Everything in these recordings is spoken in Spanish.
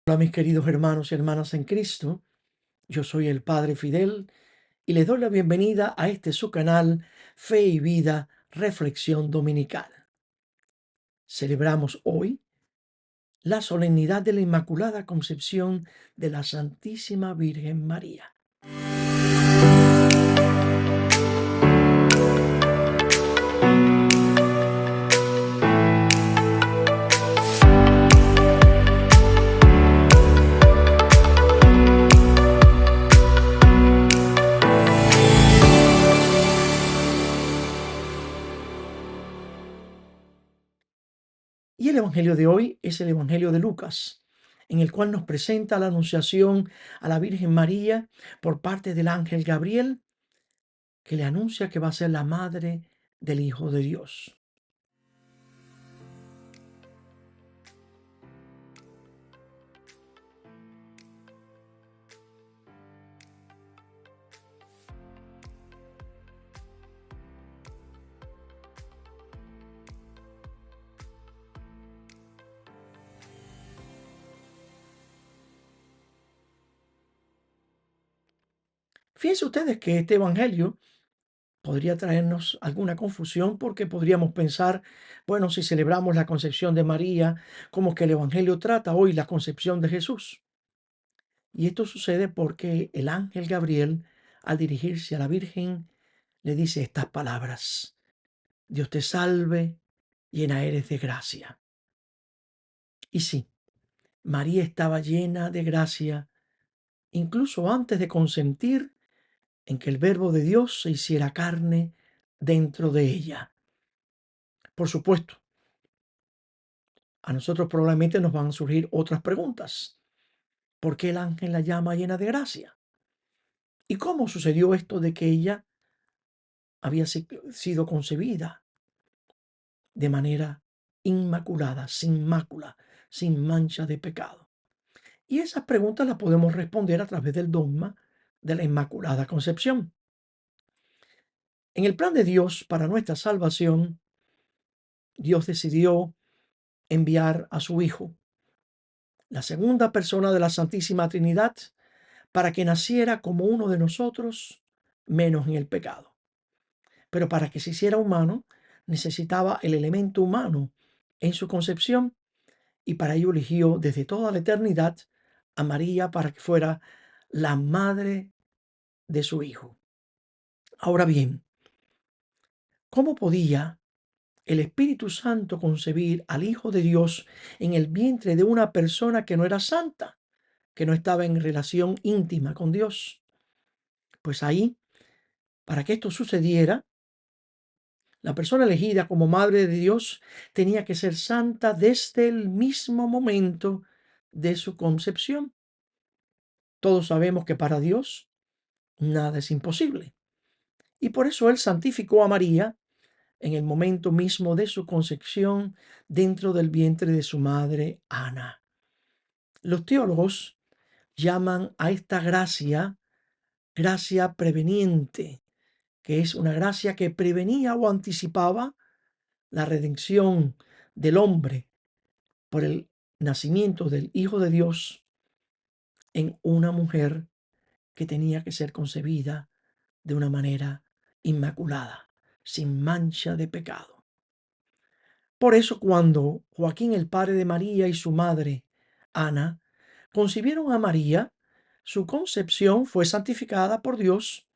Hola mis queridos hermanos y hermanas en Cristo, yo soy el Padre Fidel y les doy la bienvenida a este su canal Fe y Vida, Reflexión Dominical. Celebramos hoy la solemnidad de la Inmaculada Concepción de la Santísima Virgen María. Y el Evangelio de hoy es el Evangelio de Lucas, en el cual nos presenta la anunciación a la Virgen María por parte del ángel Gabriel, que le anuncia que va a ser la madre del Hijo de Dios. Fíjense ustedes que este Evangelio podría traernos alguna confusión porque podríamos pensar, bueno, si celebramos la concepción de María, como que el Evangelio trata hoy la concepción de Jesús. Y esto sucede porque el ángel Gabriel, al dirigirse a la Virgen, le dice estas palabras: Dios te salve, llena eres de gracia. Y sí, María estaba llena de gracia, incluso antes de consentir en que el Verbo de Dios se hiciera carne dentro de ella. Por supuesto, a nosotros probablemente nos van a surgir otras preguntas. ¿Por qué el ángel la llama llena de gracia? ¿Y cómo sucedió esto de que ella había sido concebida de manera inmaculada, sin mácula, sin mancha de pecado? Y esas preguntas las podemos responder a través del dogma de la Inmaculada Concepción. En el plan de Dios para nuestra salvación, Dios decidió enviar a su Hijo, la segunda persona de la Santísima Trinidad, para que naciera como uno de nosotros, menos en el pecado. Pero para que se hiciera humano, necesitaba el elemento humano en su concepción, y para ello eligió desde toda la eternidad a María para que fuera la madre de su Hijo. Ahora bien, ¿cómo podía el Espíritu Santo concebir al Hijo de Dios en el vientre de una persona que no era santa, que no estaba en relación íntima con Dios? Pues ahí, para que esto sucediera, la persona elegida como madre de Dios tenía que ser santa desde el mismo momento de su concepción. Todos sabemos que para Dios nada es imposible. Y por eso Él santificó a María en el momento mismo de su concepción dentro del vientre de su madre Ana. Los teólogos llaman a esta gracia gracia preveniente, que es una gracia que prevenía o anticipaba la redención del hombre por el nacimiento del Hijo de Dios en una mujer que tenía que ser concebida de una manera inmaculada, sin mancha de pecado. Por eso cuando Joaquín, el padre de María, y su madre, Ana, concibieron a María, su concepción fue santificada por Dios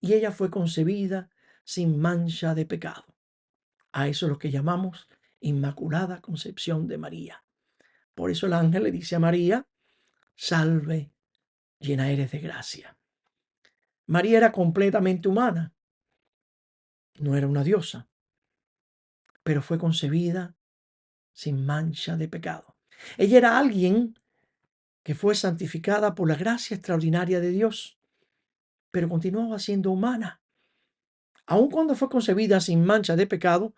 y ella fue concebida sin mancha de pecado. A eso es lo que llamamos Inmaculada Concepción de María. Por eso el ángel le dice a María: salve, llena eres de gracia. María era completamente humana, no era una diosa, pero fue concebida sin mancha de pecado. Ella era alguien que fue santificada por la gracia extraordinaria de Dios, pero continuaba siendo humana. Aun cuando fue concebida sin mancha de pecado,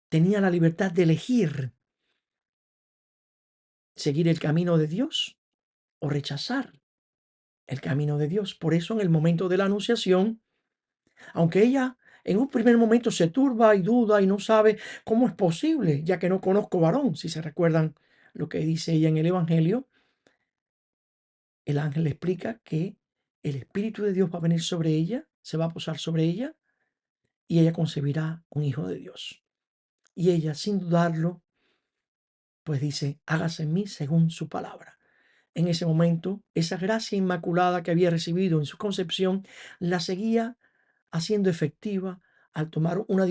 tenía la libertad de elegir seguir el camino de Dios o rechazar el camino de Dios. Por eso en el momento de la anunciación, aunque ella en un primer momento se turba y duda y no sabe cómo es posible, ya que no conozco varón, si se recuerdan lo que dice ella en el Evangelio, el ángel le explica que el Espíritu de Dios va a venir sobre ella, se va a posar sobre ella y ella concebirá un hijo de Dios. Y ella, sin dudarlo, pues dice, hágase en mí según su palabra. En ese momento, esa gracia inmaculada que había recibido en su concepción, la seguía haciendo efectiva al tomar una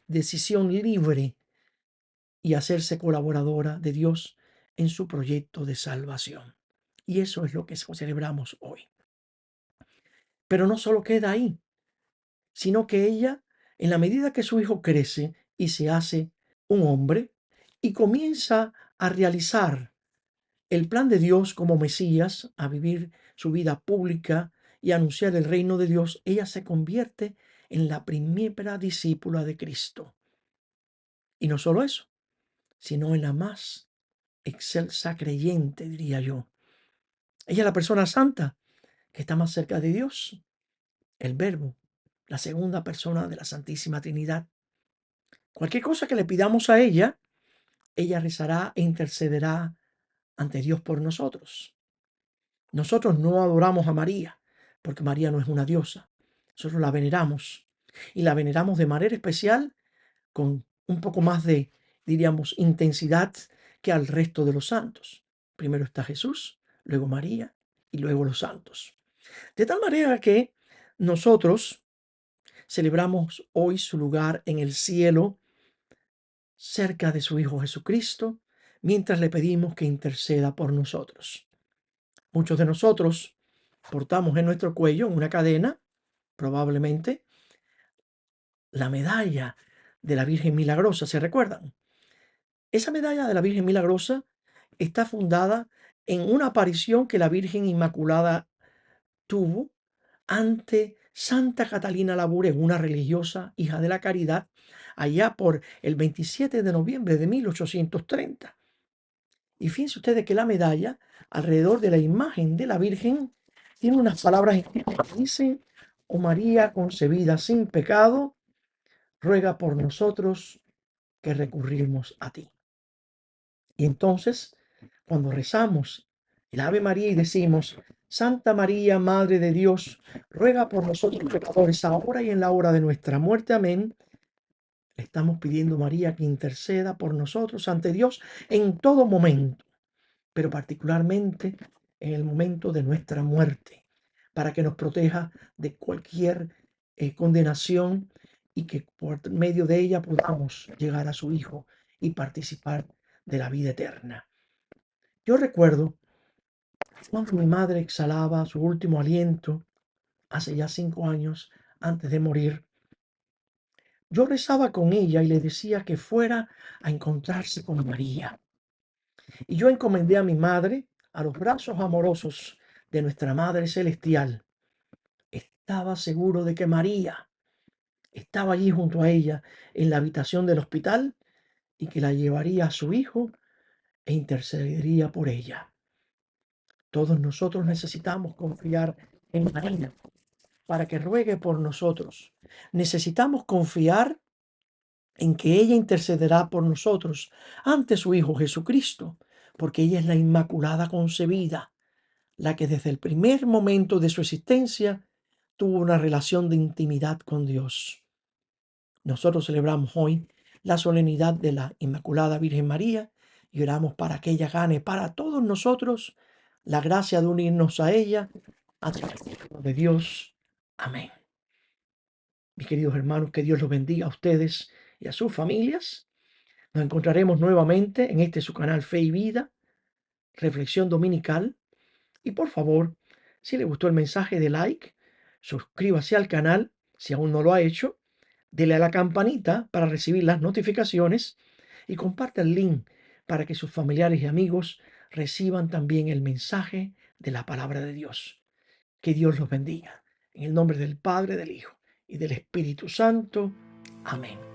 decisión libre y hacerse colaboradora de Dios en su proyecto de salvación. Y eso es lo que celebramos hoy. Pero no solo queda ahí, sino que ella, en la medida que su hijo crece y se hace un hombre y comienza a realizar el plan de Dios como Mesías, a vivir su vida pública y a anunciar el reino de Dios, ella se convierte en la primera discípula de Cristo. Y no solo eso, sino en la más excelsa creyente, diría yo. Ella es la persona santa que está más cerca de Dios, el Verbo, la segunda persona de la Santísima Trinidad. Cualquier cosa que le pidamos a ella rezará e intercederá ante Dios por nosotros. Nosotros no adoramos a María, porque María no es una diosa. Nosotros la veneramos y la veneramos de manera especial con un poco más de, diríamos, intensidad que al resto de los santos. Primero está Jesús, luego María y luego los santos. De tal manera que nosotros celebramos hoy su lugar en el cielo, cerca de su Hijo Jesucristo, mientras le pedimos que interceda por nosotros. Muchos de nosotros portamos en nuestro cuello una cadena, probablemente, la medalla de la Virgen Milagrosa, ¿se recuerdan? Esa medalla de la Virgen Milagrosa está fundada en una aparición que la Virgen Inmaculada tuvo ante Santa Catalina Labouré, una religiosa hija de la caridad, allá por el 27 de noviembre de 1830. Y fíjense ustedes que la medalla, alrededor de la imagen de la Virgen, tiene unas palabras escritas que dicen, oh María concebida sin pecado, ruega por nosotros que recurrimos a ti. Y entonces, cuando rezamos el Ave María y decimos, Santa María, Madre de Dios, ruega por nosotros pecadores, ahora y en la hora de nuestra muerte. Amén. Le estamos pidiendo a María que interceda por nosotros ante Dios en todo momento, pero particularmente en el momento de nuestra muerte, para que nos proteja de cualquier condenación y que por medio de ella podamos llegar a su Hijo y participar de la vida eterna. Yo recuerdo cuando mi madre exhalaba su último aliento, hace ya 5 años, antes de morir, yo rezaba con ella y le decía que fuera a encontrarse con María. Y yo encomendé a mi madre a los brazos amorosos de nuestra Madre Celestial. Estaba seguro de que María estaba allí junto a ella en la habitación del hospital y que la llevaría a su hijo e intercedería por ella. Todos nosotros necesitamos confiar en María para que ruegue por nosotros. Necesitamos confiar en que ella intercederá por nosotros ante su Hijo Jesucristo, porque ella es la Inmaculada concebida, la que desde el primer momento de su existencia tuvo una relación de intimidad con Dios. Nosotros celebramos hoy la solemnidad de la Inmaculada Virgen María y oramos para que ella gane para todos nosotros la gracia de unirnos a ella a través de Dios. Amén. Mis queridos hermanos, que Dios los bendiga a ustedes y a sus familias. Nos encontraremos nuevamente en este su canal Fe y Vida, Reflexión Dominical. Y por favor, si le gustó el mensaje, de like, suscríbase al canal si aún no lo ha hecho, dele a la campanita para recibir las notificaciones y comparte el link para que sus familiares y amigos reciban también el mensaje de la palabra de Dios. Que Dios los bendiga. En el nombre del Padre, del Hijo y del Espíritu Santo. Amén.